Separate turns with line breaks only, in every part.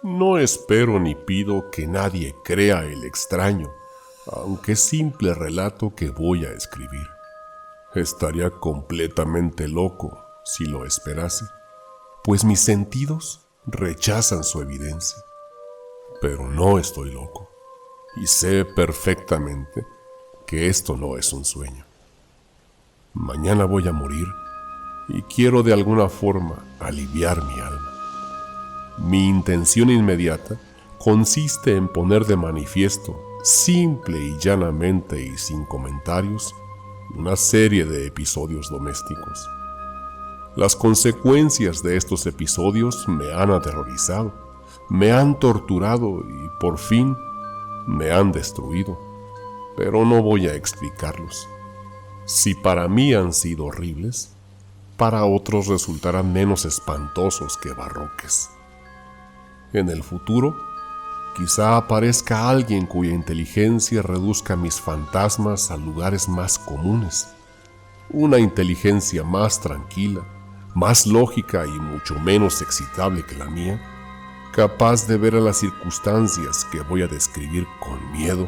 No espero ni pido que nadie crea el extraño, aunque simple relato que voy a escribir. Estaría completamente loco si lo esperase, pues mis sentidos rechazan su evidencia. Pero no estoy loco, y sé perfectamente que esto no es un sueño. Mañana voy a morir y quiero de alguna forma aliviar mi alma. Mi intención inmediata consiste en poner de manifiesto, simple y llanamente y sin comentarios, una serie de episodios domésticos. Las consecuencias de estos episodios me han aterrorizado, me han torturado y por fin me han destruido, pero no voy a explicarlos. Si para mí han sido horribles, para otros resultarán menos espantosos que barroques. En el futuro, quizá aparezca alguien cuya inteligencia reduzca mis fantasmas a lugares más comunes. Una inteligencia más tranquila, más lógica y mucho menos excitable que la mía, capaz de ver a las circunstancias que voy a describir con miedo,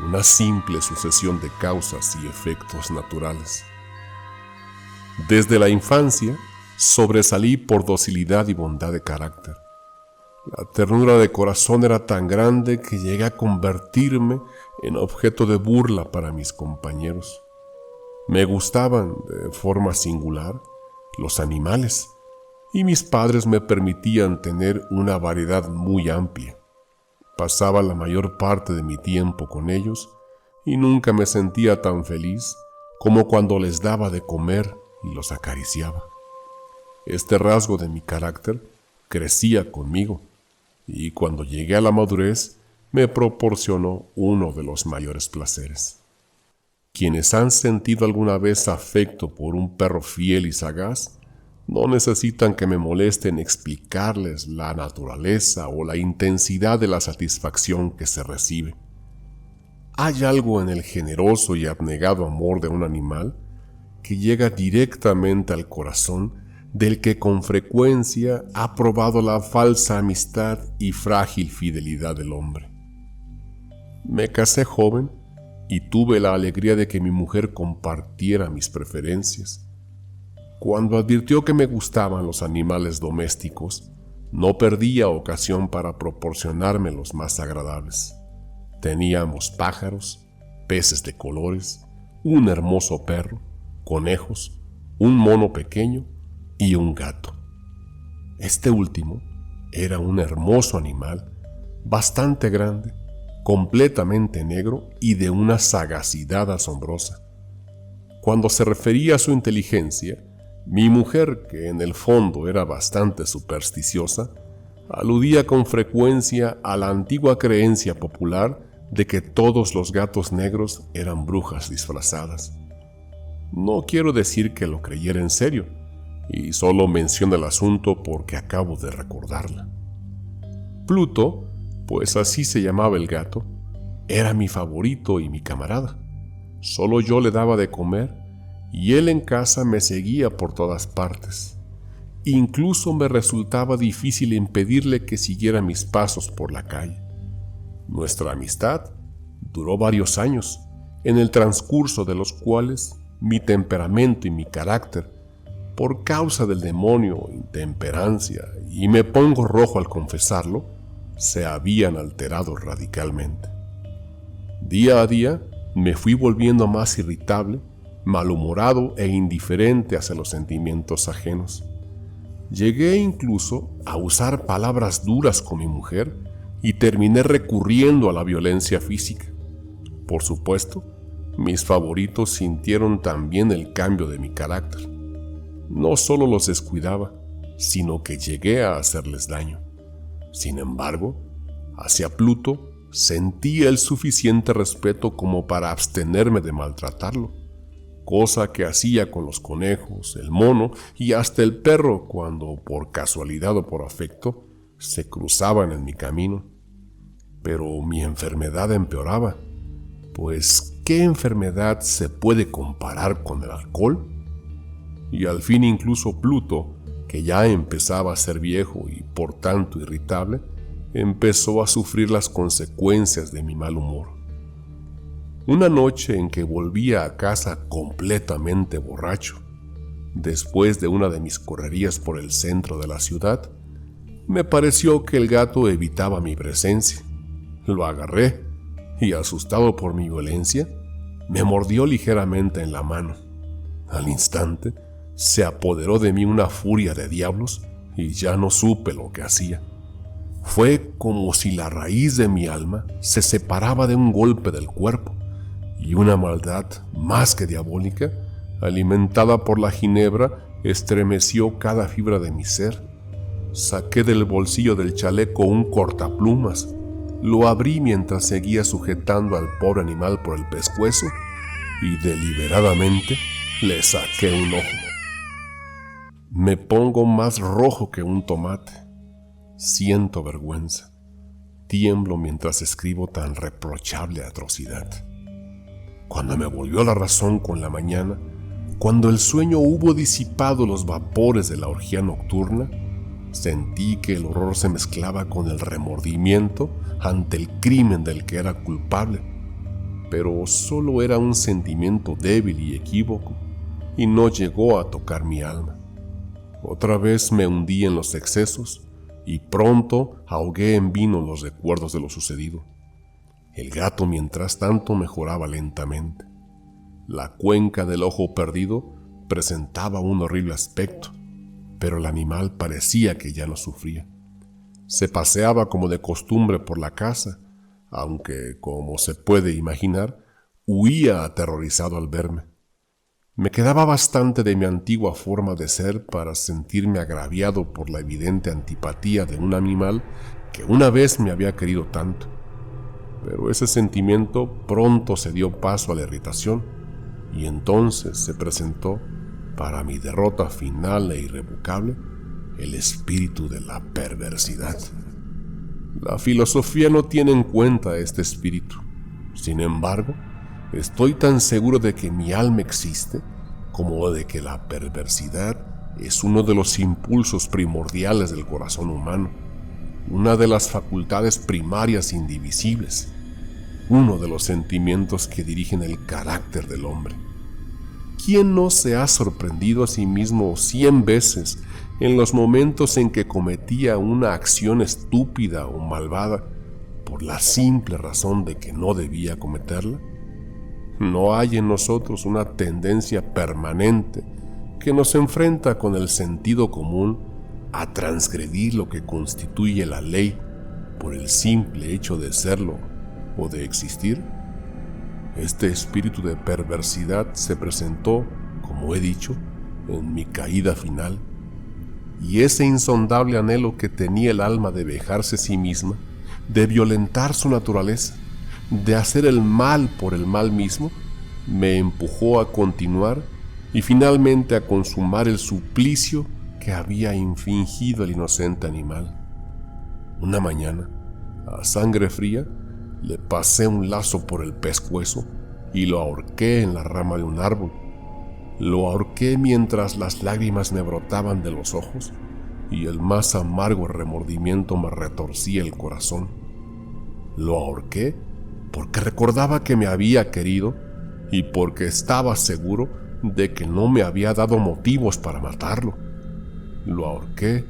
una simple sucesión de causas y efectos naturales. Desde la infancia, sobresalí por docilidad y bondad de carácter. La ternura de corazón era tan grande que llegué a convertirme en objeto de burla para mis compañeros. Me gustaban, de forma singular, los animales, y mis padres me permitían tener una variedad muy amplia. Pasaba la mayor parte de mi tiempo con ellos y nunca me sentía tan feliz como cuando les daba de comer y los acariciaba. Este rasgo de mi carácter crecía conmigo, y cuando llegué a la madurez me proporcionó uno de los mayores placeres. Quienes han sentido alguna vez afecto por un perro fiel y sagaz, no necesitan que me moleste en explicarles la naturaleza o la intensidad de la satisfacción que se recibe. Hay algo en el generoso y abnegado amor de un animal que llega directamente al corazón del que con frecuencia ha probado la falsa amistad y frágil fidelidad del hombre. Me casé joven y tuve la alegría de que mi mujer compartiera mis preferencias. Cuando advirtió que me gustaban los animales domésticos, no perdía ocasión para proporcionarme los más agradables. Teníamos pájaros, peces de colores, un hermoso perro, conejos, un mono pequeño y un gato. Este último era un hermoso animal, bastante grande, completamente negro y de una sagacidad asombrosa. Cuando se refería a su inteligencia, mi mujer, que en el fondo era bastante supersticiosa, aludía con frecuencia a la antigua creencia popular de que todos los gatos negros eran brujas disfrazadas. No quiero decir que lo creyera en serio, y solo menciono el asunto porque acabo de recordarla. Pluto, pues así se llamaba el gato, era mi favorito y mi camarada. Solo yo le daba de comer y él en casa me seguía por todas partes. Incluso me resultaba difícil impedirle que siguiera mis pasos por la calle. Nuestra amistad duró varios años, en el transcurso de los cuales mi temperamento y mi carácter, por causa del demonio intemperancia, y me pongo rojo al confesarlo, se habían alterado radicalmente. Día a día me fui volviendo más irritable, malhumorado e indiferente hacia los sentimientos ajenos. Llegué incluso a usar palabras duras con mi mujer y terminé recurriendo a la violencia física. Por supuesto, mis favoritos sintieron también el cambio de mi carácter. No solo los descuidaba, sino que llegué a hacerles daño. Sin embargo, hacia Pluto sentía el suficiente respeto como para abstenerme de maltratarlo, cosa que hacía con los conejos, el mono y hasta el perro cuando, por casualidad o por afecto, se cruzaban en mi camino. Pero mi enfermedad empeoraba, pues ¿qué enfermedad se puede comparar con el alcohol? Y al fin incluso Pluto, que ya empezaba a ser viejo y por tanto irritable, empezó a sufrir las consecuencias de mi mal humor. Una noche en que volvía a casa completamente borracho, después de una de mis correrías por el centro de la ciudad, me pareció que el gato evitaba mi presencia. Lo agarré y, asustado por mi violencia, me mordió ligeramente en la mano. Al instante, se apoderó de mí una furia de diablos y ya no supe lo que hacía. Fue como si la raíz de mi alma se separaba de un golpe del cuerpo, y una maldad más que diabólica, alimentada por la ginebra, estremeció cada fibra de mi ser. Saqué del bolsillo del chaleco un cortaplumas, lo abrí mientras seguía sujetando al pobre animal por el pescuezo y deliberadamente le saqué un ojo. Me pongo más rojo que un tomate. Siento vergüenza. Tiemblo mientras escribo tan reprochable atrocidad. Cuando me volvió la razón con la mañana, cuando el sueño hubo disipado los vapores de la orgía nocturna, sentí que el horror se mezclaba con el remordimiento ante el crimen del que era culpable, pero solo era un sentimiento débil y equívoco, y no llegó a tocar mi alma. Otra vez me hundí en los excesos, y pronto ahogué en vino los recuerdos de lo sucedido. El gato, mientras tanto, mejoraba lentamente. La cuenca del ojo perdido presentaba un horrible aspecto, pero el animal parecía que ya no sufría. Se paseaba como de costumbre por la casa, aunque, como se puede imaginar, huía aterrorizado al verme. Me quedaba bastante de mi antigua forma de ser para sentirme agraviado por la evidente antipatía de un animal que una vez me había querido tanto. Pero ese sentimiento pronto se dio paso a la irritación, y entonces se presentó, para mi derrota final e irrevocable, el espíritu de la perversidad. La filosofía no tiene en cuenta este espíritu. Sin embargo, estoy tan seguro de que mi alma existe como de que la perversidad es uno de los impulsos primordiales del corazón humano, una de las facultades primarias indivisibles, uno de los sentimientos que dirigen el carácter del hombre. ¿Quién no se ha sorprendido a sí mismo 100 veces en los momentos en que cometía una acción estúpida o malvada por la simple razón de que no debía cometerla? ¿No hay en nosotros una tendencia permanente que nos enfrenta con el sentido común a transgredir lo que constituye la ley por el simple hecho de serlo o de existir? Este espíritu de perversidad se presentó, como he dicho, en mi caída final, y ese insondable anhelo que tenía el alma de vejarse a sí misma, de violentar su naturaleza, de hacer el mal por el mal mismo, me empujó a continuar y finalmente a consumar el suplicio que había infligido el inocente animal. Una mañana, a sangre fría, le pasé un lazo por el pescuezo y lo ahorqué en la rama de un árbol. Lo ahorqué mientras las lágrimas me brotaban de los ojos y el más amargo remordimiento me retorcía el corazón. Lo ahorqué porque recordaba que me había querido y porque estaba seguro de que no me había dado motivos para matarlo. Lo ahorqué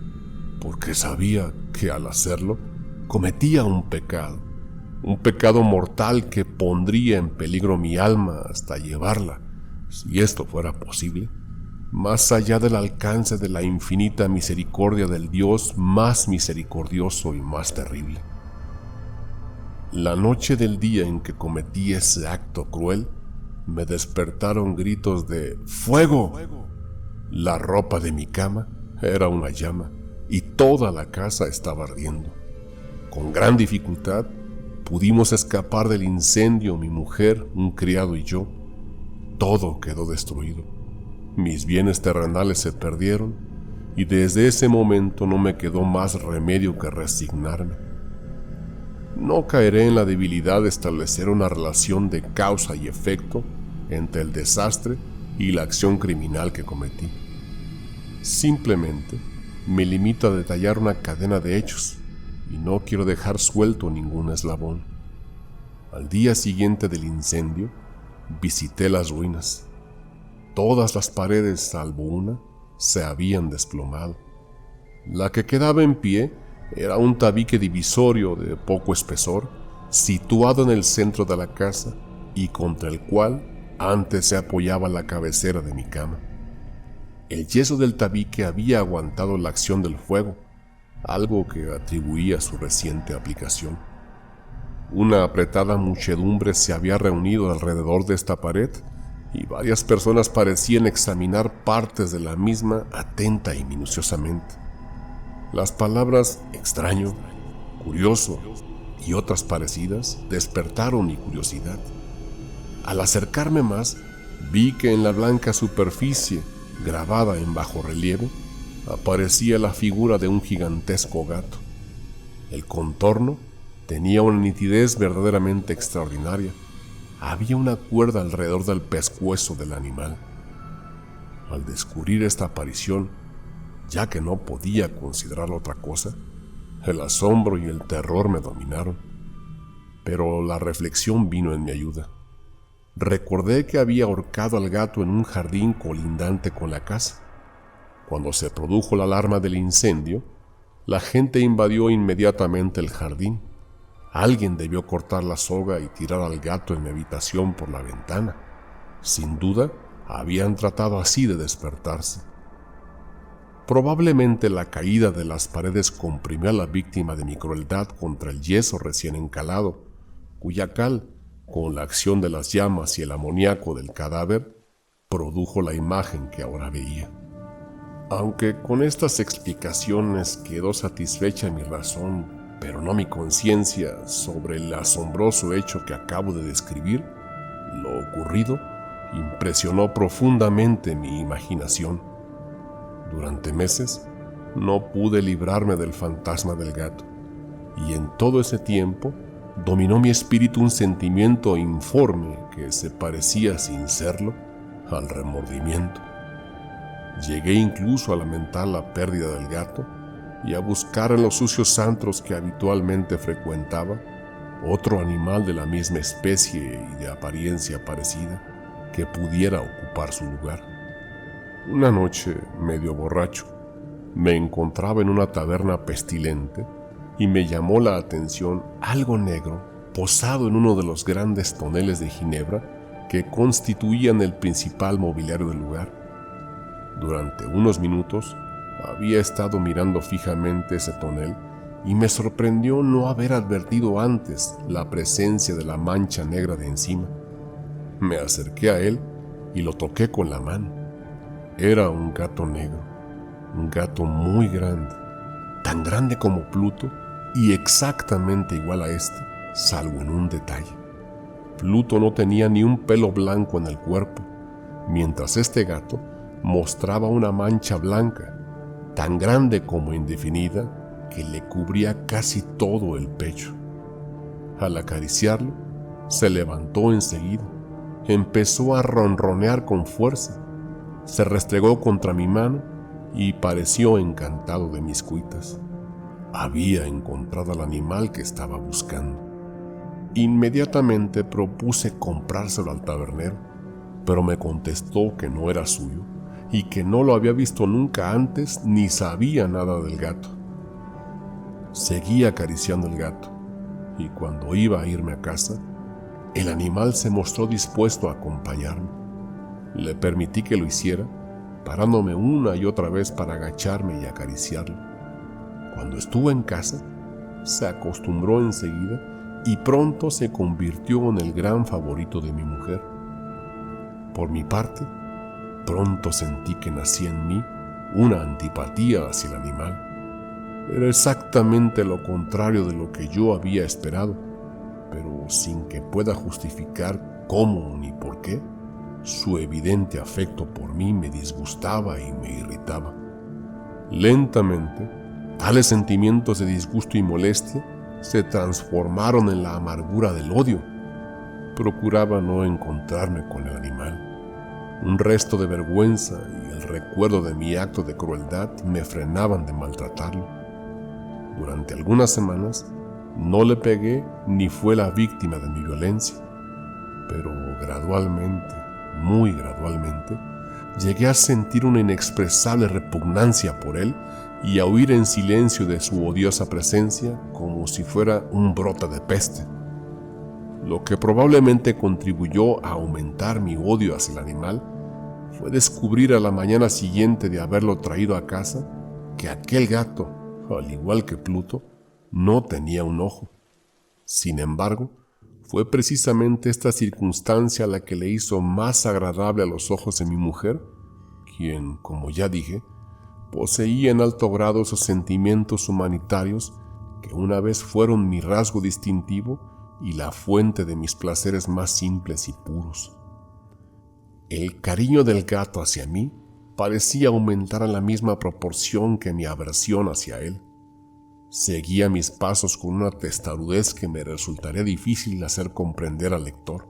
porque sabía que al hacerlo cometía un pecado mortal que pondría en peligro mi alma hasta llevarla, si esto fuera posible, más allá del alcance de la infinita misericordia del Dios más misericordioso y más terrible. La noche del día en que cometí ese acto cruel, me despertaron gritos de ¡fuego! La ropa de mi cama era una llama y toda la casa estaba ardiendo. Con gran dificultad pudimos escapar del incendio mi mujer, un criado y yo. Todo quedó destruido. Mis bienes terrenales se perdieron y desde ese momento no me quedó más remedio que resignarme. No caeré en la debilidad de establecer una relación de causa y efecto entre el desastre y la acción criminal que cometí. Simplemente me limito a detallar una cadena de hechos, y no quiero dejar suelto ningún eslabón. Al día siguiente del incendio, visité las ruinas. Todas las paredes, salvo una, se habían desplomado. La que quedaba en pie era un tabique divisorio de poco espesor, situado en el centro de la casa y contra el cual antes se apoyaba la cabecera de mi cama. El yeso del tabique había aguantado la acción del fuego, algo que atribuía a su reciente aplicación. Una apretada muchedumbre se había reunido alrededor de esta pared y varias personas parecían examinar partes de la misma atenta y minuciosamente. Las palabras extraño, curioso y otras parecidas despertaron mi curiosidad. Al acercarme más, vi que en la blanca superficie, grabada en bajorrelieve, aparecía la figura de un gigantesco gato. El contorno tenía una nitidez verdaderamente extraordinaria. Había una cuerda alrededor del pescuezo del animal. Al descubrir esta aparición, ya que no podía considerar otra cosa, el asombro y el terror me dominaron. Pero la reflexión vino en mi ayuda. Recordé que había ahorcado al gato en un jardín colindante con la casa. Cuando se produjo la alarma del incendio, la gente invadió inmediatamente el jardín. Alguien debió cortar la soga y tirar al gato en mi habitación por la ventana. Sin duda, habían tratado así de despertarse. Probablemente la caída de las paredes comprimió a la víctima de mi crueldad contra el yeso recién encalado, cuya cal, con la acción de las llamas y el amoníaco del cadáver, produjo la imagen que ahora veía. Aunque con estas explicaciones quedó satisfecha mi razón, pero no mi conciencia, sobre el asombroso hecho que acabo de describir, lo ocurrido impresionó profundamente mi imaginación. Durante meses no pude librarme del fantasma del gato, y en todo ese tiempo dominó mi espíritu un sentimiento informe que se parecía, sin serlo, al remordimiento. Llegué incluso a lamentar la pérdida del gato y a buscar en los sucios antros que habitualmente frecuentaba otro animal de la misma especie y de apariencia parecida que pudiera ocupar su lugar. Una noche, medio borracho, me encontraba en una taberna pestilente y me llamó la atención algo negro posado en uno de los grandes toneles de ginebra que constituían el principal mobiliario del lugar. Durante unos minutos había estado mirando fijamente ese tonel y me sorprendió no haber advertido antes la presencia de la mancha negra de encima. Me acerqué a él y lo toqué con la mano. Era un gato negro, un gato muy grande, tan grande como Pluto y exactamente igual a este, salvo en un detalle. Pluto no tenía ni un pelo blanco en el cuerpo, mientras este gato mostraba una mancha blanca, tan grande como indefinida, que le cubría casi todo el pecho. Al acariciarlo, se levantó enseguida, empezó a ronronear con fuerza, se restregó contra mi mano y pareció encantado de mis cuitas. Había encontrado al animal que estaba buscando. Inmediatamente propuse comprárselo al tabernero, pero me contestó que no era suyo y que no lo había visto nunca antes ni sabía nada del gato. Seguí acariciando el gato y cuando iba a irme a casa, el animal se mostró dispuesto a acompañarme. Le permití que lo hiciera, parándome una y otra vez para agacharme y acariciarlo. Cuando estuvo en casa, se acostumbró enseguida y pronto se convirtió en el gran favorito de mi mujer. Por mi parte, pronto sentí que nacía en mí una antipatía hacia el animal. Era exactamente lo contrario de lo que yo había esperado, pero sin que pueda justificar cómo ni por qué, su evidente afecto por mí me disgustaba y me irritaba. Lentamente, tales sentimientos de disgusto y molestia se transformaron en la amargura del odio. Procuraba no encontrarme con el animal. Un resto de vergüenza y el recuerdo de mi acto de crueldad me frenaban de maltratarlo. Durante algunas semanas no le pegué ni fue la víctima de mi violencia, pero gradualmente, muy gradualmente, llegué a sentir una inexpresable repugnancia por él y a huir en silencio de su odiosa presencia como si fuera un brote de peste. Lo que probablemente contribuyó a aumentar mi odio hacia el animal fue descubrir a la mañana siguiente de haberlo traído a casa que aquel gato, al igual que Pluto, no tenía un ojo. Sin embargo, fue precisamente esta circunstancia la que le hizo más agradable a los ojos de mi mujer, quien, como ya dije, poseía en alto grado esos sentimientos humanitarios que una vez fueron mi rasgo distintivo y la fuente de mis placeres más simples y puros. El cariño del gato hacia mí parecía aumentar en la misma proporción que mi aversión hacia él. Seguía mis pasos con una testarudez que me resultaría difícil hacer comprender al lector.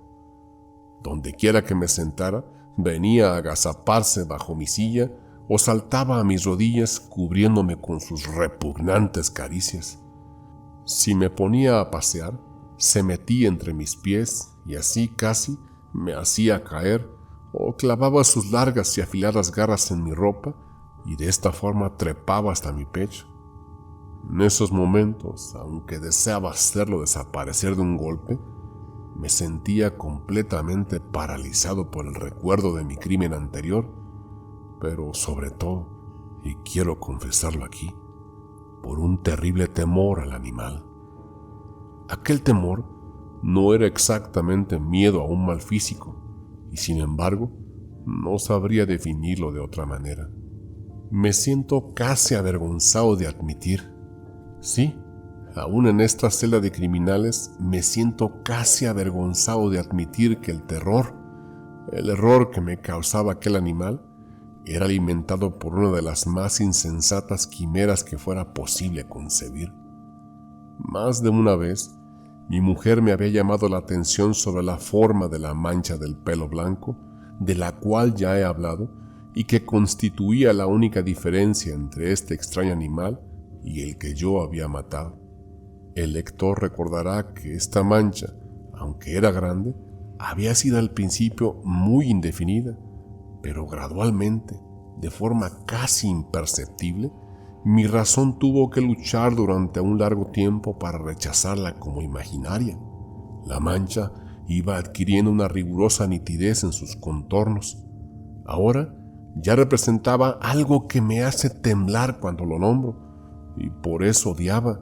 Dondequiera que me sentara, venía a agazaparse bajo mi silla o saltaba a mis rodillas cubriéndome con sus repugnantes caricias. Si me ponía a pasear, se metía entre mis pies y así casi me hacía caer o clavaba sus largas y afiladas garras en mi ropa y de esta forma trepaba hasta mi pecho. En esos momentos, aunque deseaba hacerlo desaparecer de un golpe, me sentía completamente paralizado por el recuerdo de mi crimen anterior, pero sobre todo, y quiero confesarlo aquí, por un terrible temor al animal. Aquel temor no era exactamente miedo a un mal físico, y sin embargo, no sabría definirlo de otra manera. Me siento casi avergonzado de admitir. Sí, aún en esta celda de criminales, me siento casi avergonzado de admitir que el error que me causaba aquel animal, era alimentado por una de las más insensatas quimeras que fuera posible concebir. Más de una vez, mi mujer me había llamado la atención sobre la forma de la mancha del pelo blanco, de la cual ya he hablado, y que constituía la única diferencia entre este extraño animal y el que yo había matado. El lector recordará que esta mancha, aunque era grande, había sido al principio muy indefinida, pero gradualmente, de forma casi imperceptible, mi razón tuvo que luchar durante un largo tiempo para rechazarla como imaginaria. La mancha iba adquiriendo una rigurosa nitidez en sus contornos. Ahora ya representaba algo que me hace temblar cuando lo nombro, y por eso odiaba,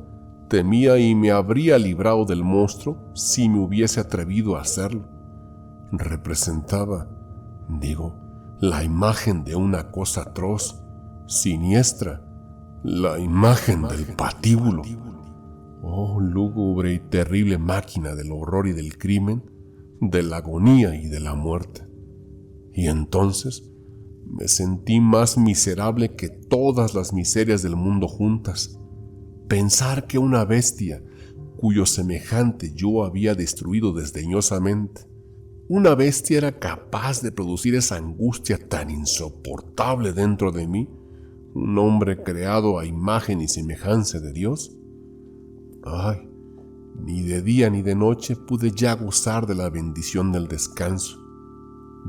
temía y me habría librado del monstruo si me hubiese atrevido a hacerlo. Representaba, la imagen de una cosa atroz, siniestra, la imagen del patíbulo. Oh, lúgubre y terrible máquina del horror y del crimen, de la agonía y de la muerte. Y entonces me sentí más miserable que todas las miserias del mundo juntas. Pensar que una bestia, cuyo semejante yo había destruido desdeñosamente, una bestia era capaz de producir esa angustia tan insoportable dentro de mí, un hombre creado a imagen y semejanza de Dios. Ay, ni de día ni de noche pude ya gozar de la bendición del descanso.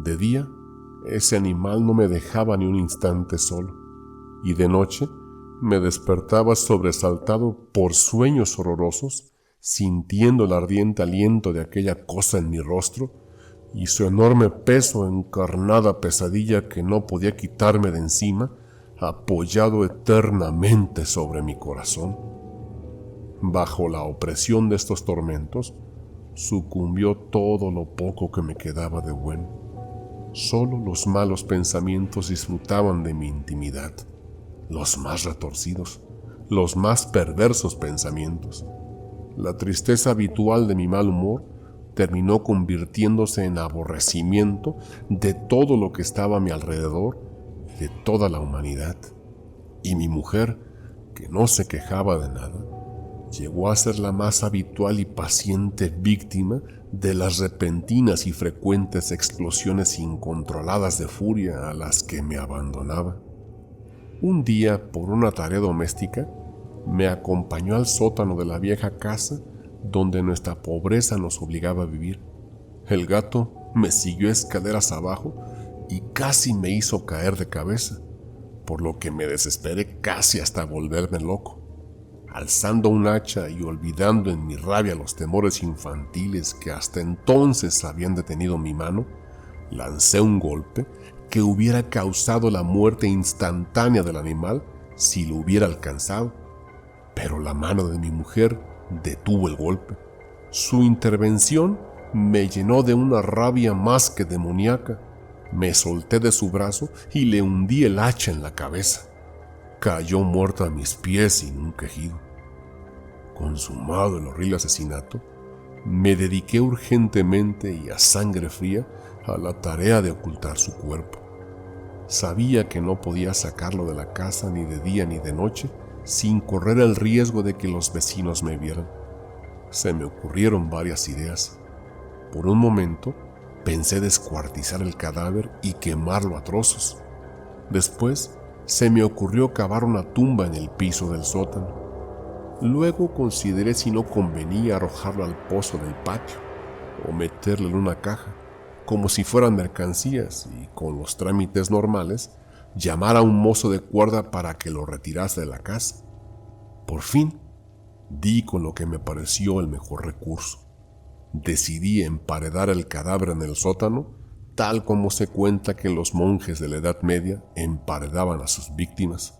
De día, ese animal no me dejaba ni un instante solo, y de noche me despertaba sobresaltado por sueños horrorosos, sintiendo el ardiente aliento de aquella cosa en mi rostro y su enorme peso en carnada pesadilla que no podía quitarme de encima, apoyado eternamente sobre mi corazón. Bajo la opresión de estos tormentos, sucumbió todo lo poco que me quedaba de bueno. Solo los malos pensamientos disfrutaban de mi intimidad, los más retorcidos, los más perversos pensamientos. La tristeza habitual de mi mal humor terminó convirtiéndose en aborrecimiento de todo lo que estaba a mi alrededor y de toda la humanidad. Y mi mujer, que no se quejaba de nada, llegó a ser la más habitual y paciente víctima de las repentinas y frecuentes explosiones incontroladas de furia a las que me abandonaba. Un día, por una tarea doméstica, me acompañó al sótano de la vieja casa donde nuestra pobreza nos obligaba a vivir. El gato me siguió escaleras abajo y casi me hizo caer de cabeza, por lo que me desesperé casi hasta volverme loco. Alzando un hacha y olvidando en mi rabia los temores infantiles que hasta entonces habían detenido mi mano, lancé un golpe que hubiera causado la muerte instantánea del animal si lo hubiera alcanzado. Pero la mano de mi mujer detuvo el golpe. Su intervención me llenó de una rabia más que demoníaca. Me solté de su brazo y le hundí el hacha en la cabeza. Cayó muerta a mis pies sin un quejido. Consumado el horrible asesinato, me dediqué urgentemente y a sangre fría a la tarea de ocultar su cuerpo. Sabía que no podía sacarlo de la casa ni de día ni de noche sin correr el riesgo de que los vecinos me vieran. Se me ocurrieron varias ideas. Por un momento pensé descuartizar el cadáver y quemarlo a trozos. Después se me ocurrió cavar una tumba en el piso del sótano. Luego consideré si no convenía arrojarlo al pozo del patio o meterlo en una caja, como si fueran mercancías, y con los trámites normales llamar a un mozo de guarda para que lo retirase de la casa. Por fin di con lo que me pareció el mejor recurso. Decidí emparedar el cadáver en el sótano, tal como se cuenta que los monjes de la Edad Media emparedaban a sus víctimas.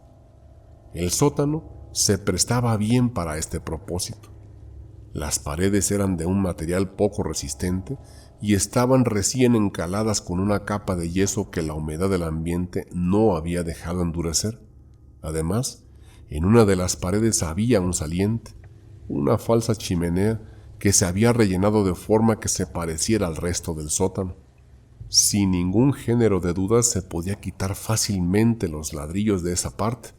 El sótano se prestaba bien para este propósito. Las paredes eran de un material poco resistente y estaban recién encaladas con una capa de yeso que la humedad del ambiente no había dejado endurecer. Además, en una de las paredes había un saliente, una falsa chimenea que se había rellenado de forma que se pareciera al resto del sótano. Sin ningún género de dudas se podía quitar fácilmente los ladrillos de esa parte,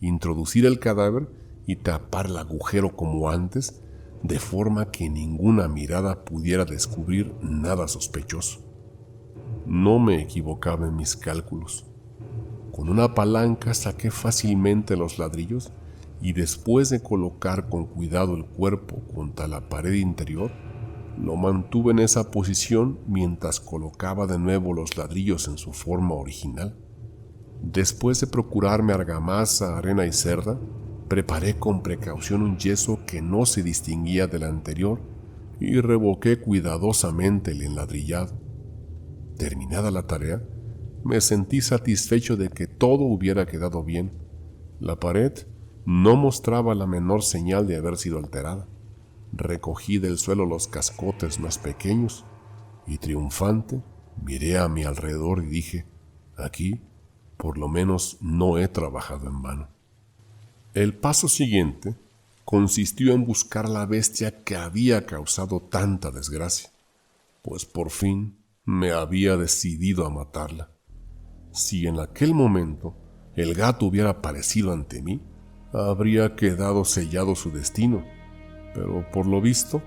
introducir el cadáver y tapar el agujero como antes, de forma que ninguna mirada pudiera descubrir nada sospechoso. No me equivocaba en mis cálculos. Con una palanca saqué fácilmente los ladrillos y después de colocar con cuidado el cuerpo contra la pared interior, lo mantuve en esa posición mientras colocaba de nuevo los ladrillos en su forma original. Después de procurarme argamasa, arena y cerda, preparé con precaución un yeso que no se distinguía del anterior y revoqué cuidadosamente el enladrillado. Terminada la tarea, me sentí satisfecho de que todo hubiera quedado bien. La pared no mostraba la menor señal de haber sido alterada. Recogí del suelo los cascotes más pequeños y, triunfante, miré a mi alrededor y dije: aquí, por lo menos, no he trabajado en vano. El paso siguiente consistió en buscar la bestia que había causado tanta desgracia, pues por fin me había decidido a matarla. Si en aquel momento el gato hubiera aparecido ante mí, habría quedado sellado su destino, pero por lo visto,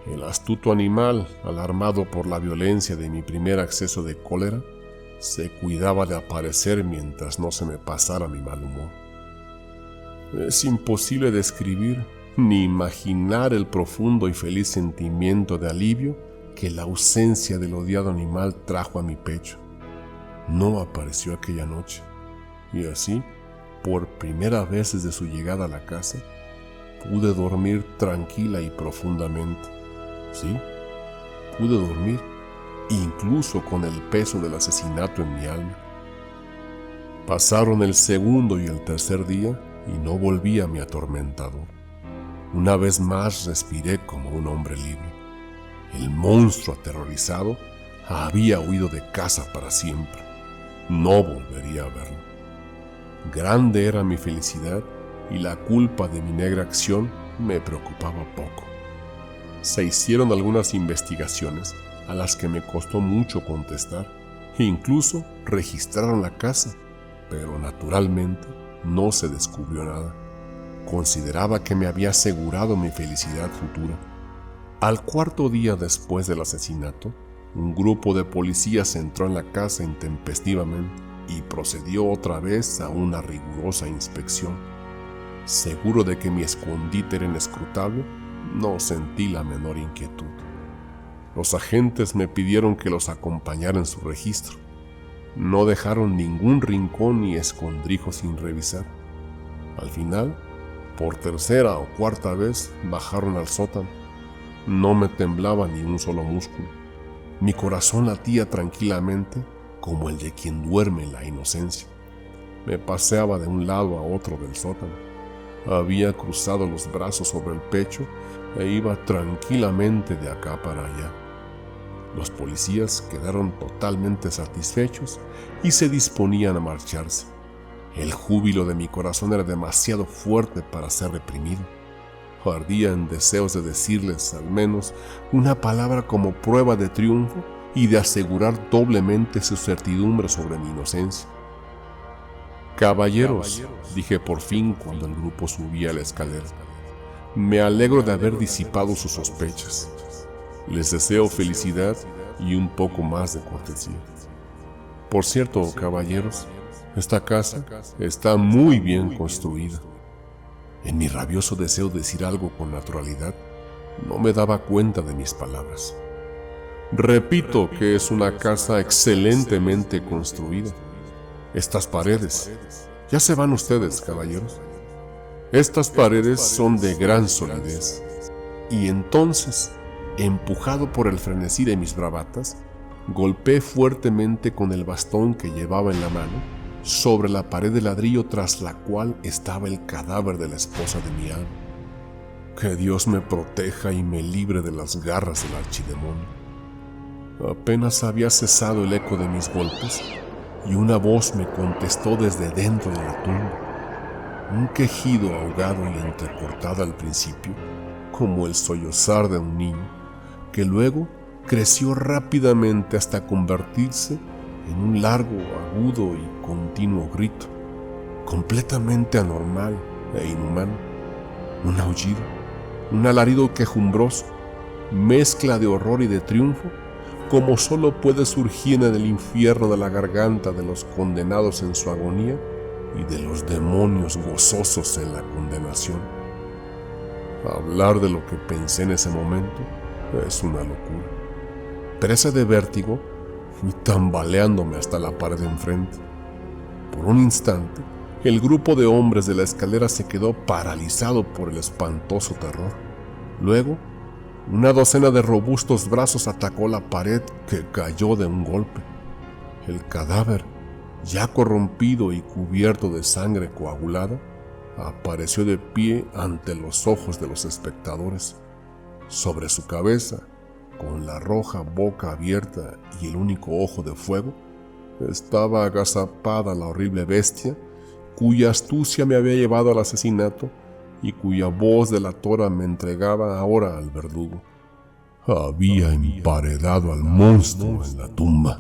el astuto animal, alarmado por la violencia de mi primer acceso de cólera, se cuidaba de aparecer mientras no se me pasara mi mal humor. Es imposible describir ni imaginar el profundo y feliz sentimiento de alivio que la ausencia del odiado animal trajo a mi pecho. No apareció aquella noche, y así, por primera vez desde su llegada a la casa, pude dormir tranquila y profundamente. Sí, pude dormir, incluso con el peso del asesinato en mi alma. Pasaron el segundo y el tercer día y no volví a mi atormentador. Una vez más respiré como un hombre libre. El monstruo aterrorizado había huido de casa para siempre. No volvería a verlo. Grande era mi felicidad y la culpa de mi negra acción me preocupaba poco. Se hicieron algunas investigaciones a las que me costó mucho contestar e incluso registraron la casa, pero naturalmente no se descubrió nada. Consideraba que me había asegurado mi felicidad futura. Al cuarto día después del asesinato, un grupo de policías entró en la casa intempestivamente y procedió otra vez a una rigurosa inspección. Seguro de que mi escondite era inescrutable, no sentí la menor inquietud. Los agentes me pidieron que los acompañara en su registro. No dejaron ningún rincón ni escondrijo sin revisar. Al final, por tercera o cuarta vez, bajaron al sótano. No me temblaba ni un solo músculo. Mi corazón latía tranquilamente como el de quien duerme en la inocencia. Me paseaba de un lado a otro del sótano. Había cruzado los brazos sobre el pecho e iba tranquilamente de acá para allá. Los policías quedaron totalmente satisfechos y se disponían a marcharse. El júbilo de mi corazón era demasiado fuerte para ser reprimido. Ardía en deseos de decirles al menos una palabra como prueba de triunfo y de asegurar doblemente su certidumbre sobre mi inocencia. «Caballeros», dije por fin cuando el grupo subía la escalera, «me alegro de haber disipado sus sospechas. Les deseo felicidad y un poco más de cortesía. Por cierto, caballeros, esta casa está muy bien construida». En mi rabioso deseo de decir algo con naturalidad, no me daba cuenta de mis palabras. «Repito que es una casa excelentemente construida. Estas paredes, ya se van ustedes, caballeros. Estas paredes son de gran solidez». Y entonces, empujado por el frenesí de mis bravatas, golpeé fuertemente con el bastón que llevaba en la mano sobre la pared de ladrillo tras la cual estaba el cadáver de la esposa de mi amo. Que Dios me proteja y me libre de las garras del archidemonio. Apenas había cesado el eco de mis golpes y una voz me contestó desde dentro de la tumba. Un quejido ahogado y entrecortado al principio, como el sollozar de un niño, que luego creció rápidamente hasta convertirse en un largo, agudo y continuo grito, completamente anormal e inhumano. Un aullido, un alarido quejumbroso, mezcla de horror y de triunfo, como solo puede surgir en el infierno de la garganta de los condenados en su agonía y de los demonios gozosos en la condenación. Hablar de lo que pensé en ese momento es una locura. Presa de vértigo, fui tambaleándome hasta la pared de enfrente. Por un instante, el grupo de hombres de la escalera se quedó paralizado por el espantoso terror. Luego, una docena de robustos brazos atacó la pared, que cayó de un golpe. El cadáver, ya corrompido y cubierto de sangre coagulada, apareció de pie ante los ojos de los espectadores. Sobre su cabeza, con la roja boca abierta y el único ojo de fuego, estaba agazapada la horrible bestia cuya astucia me había llevado al asesinato y cuya voz delatora me entregaba ahora al verdugo. Había emparedado al monstruo en la tumba.